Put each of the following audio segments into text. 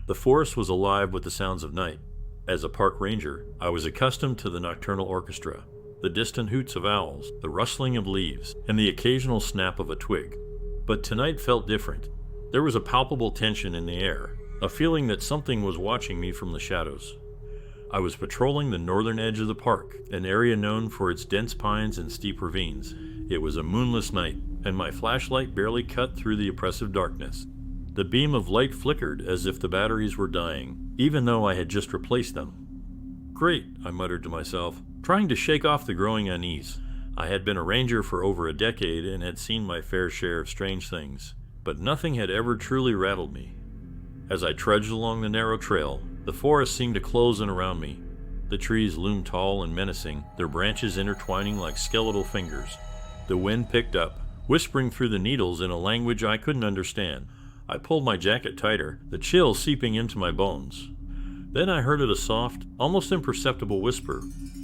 The forest was alive with the sounds of night. As a park ranger, I was accustomed to the nocturnal orchestra, the distant hoots of owls, the rustling of leaves, and the occasional snap of a twig. But tonight felt different. There was a palpable tension in the air, a feeling that something was watching me from the shadows. I was patrolling the northern edge of the park, an area known for its dense pines and steep ravines. It was a moonless night, and my flashlight barely cut through the oppressive darkness. The beam of light flickered as if the batteries were dying, even though I had just replaced them. Great, I muttered to myself, trying to shake off the growing unease. I had been a ranger for over a decade and had seen my fair share of strange things, but nothing had ever truly rattled me. As I trudged along the narrow trail, the forest seemed to close in around me. The trees loomed tall and menacing, their branches intertwining like skeletal fingers. The wind picked up, whispering through the needles in a language I couldn't understand. I pulled my jacket tighter, the chill seeping into my bones. Then I heard a soft, almost imperceptible whisper.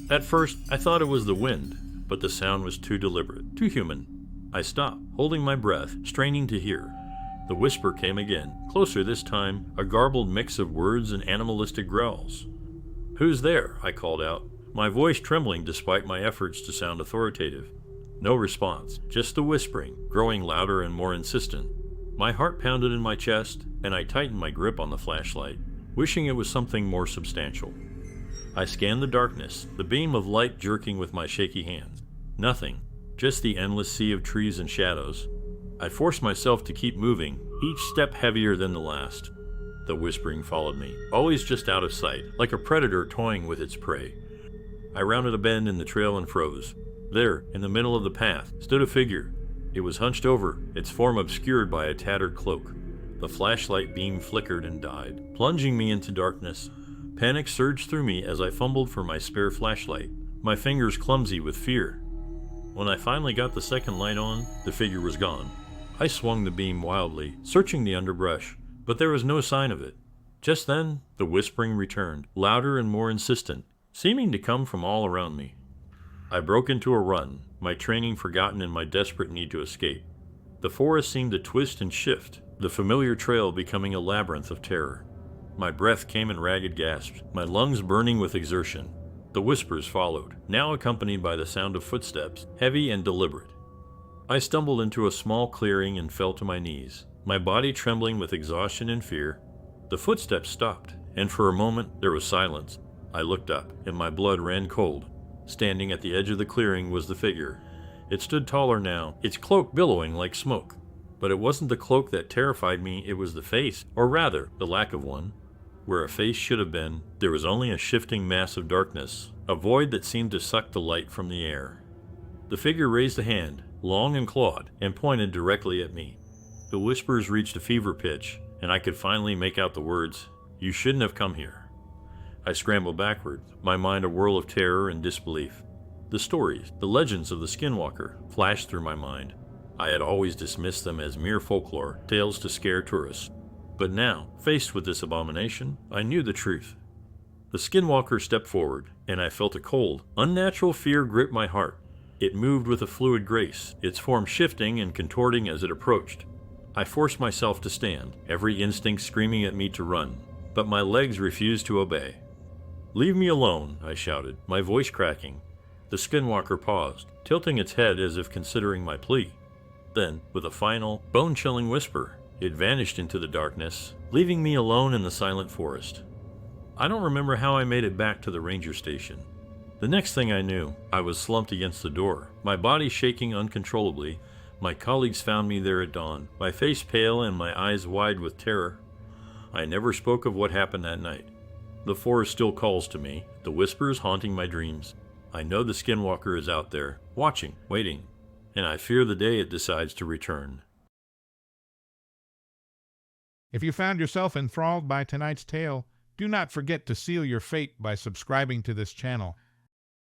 At first, I thought it was the wind, but the sound was too deliberate, too human. I stopped, holding my breath, straining to hear. The whisper came again, closer this time, a garbled mix of words and animalistic growls. "Who's there?" I called out, my voice trembling despite my efforts to sound authoritative. No response, just the whispering, growing louder and more insistent. My heart pounded in my chest, and I tightened my grip on the flashlight, wishing it was something more substantial. I scanned the darkness, the beam of light jerking with my shaky hands. Nothing, just the endless sea of trees and shadows. I forced myself to keep moving, each step heavier than the last. The whispering followed me, always just out of sight, like a predator toying with its prey. I rounded a bend in the trail and froze. There, in the middle of the path, stood a figure. It was hunched over, its form obscured by a tattered cloak. The flashlight beam flickered and died, plunging me into darkness. Panic surged through me as I fumbled for my spare flashlight, my fingers clumsy with fear. When I finally got the second light on, the figure was gone. I swung the beam wildly, searching the underbrush, but there was no sign of it. Just then, the whispering returned, louder and more insistent, seeming to come from all around me. I broke into a run, my training forgotten in my desperate need to escape. The forest seemed to twist and shift, the familiar trail becoming a labyrinth of terror. My breath came in ragged gasps, my lungs burning with exertion. The whispers followed, now accompanied by the sound of footsteps, heavy and deliberate. I stumbled into a small clearing and fell to my knees, my body trembling with exhaustion and fear. The footsteps stopped, and for a moment there was silence. I looked up, and my blood ran cold. Standing at the edge of the clearing was the figure. It stood taller now, its cloak billowing like smoke. But it wasn't the cloak that terrified me, it was the face, or rather, the lack of one. Where a face should have been, there was only a shifting mass of darkness, a void that seemed to suck the light from the air. The figure raised a hand, long and clawed, and pointed directly at me. The whispers reached a fever pitch, and I could finally make out the words, "You shouldn't have come here." I scrambled backward, my mind a whirl of terror and disbelief. The stories, the legends of the skinwalker, flashed through my mind. I had always dismissed them as mere folklore, tales to scare tourists. But now, faced with this abomination, I knew the truth. The skinwalker stepped forward, and I felt a cold, unnatural fear grip my heart. It moved with a fluid grace, its form shifting and contorting as it approached. I forced myself to stand, every instinct screaming at me to run, but my legs refused to obey. "Leave me alone," I shouted, my voice cracking. The skinwalker paused, tilting its head as if considering my plea. Then, with a final, bone-chilling whisper, it vanished into the darkness, leaving me alone in the silent forest. I don't remember how I made it back to the ranger station. The next thing I knew, I was slumped against the door, my body shaking uncontrollably. My colleagues found me there at dawn, my face pale and my eyes wide with terror. I never spoke of what happened that night. The forest still calls to me, the whispers haunting my dreams. I know the skinwalker is out there, watching, waiting, and I fear the day it decides to return. If you found yourself enthralled by tonight's tale, do not forget to seal your fate by subscribing to this channel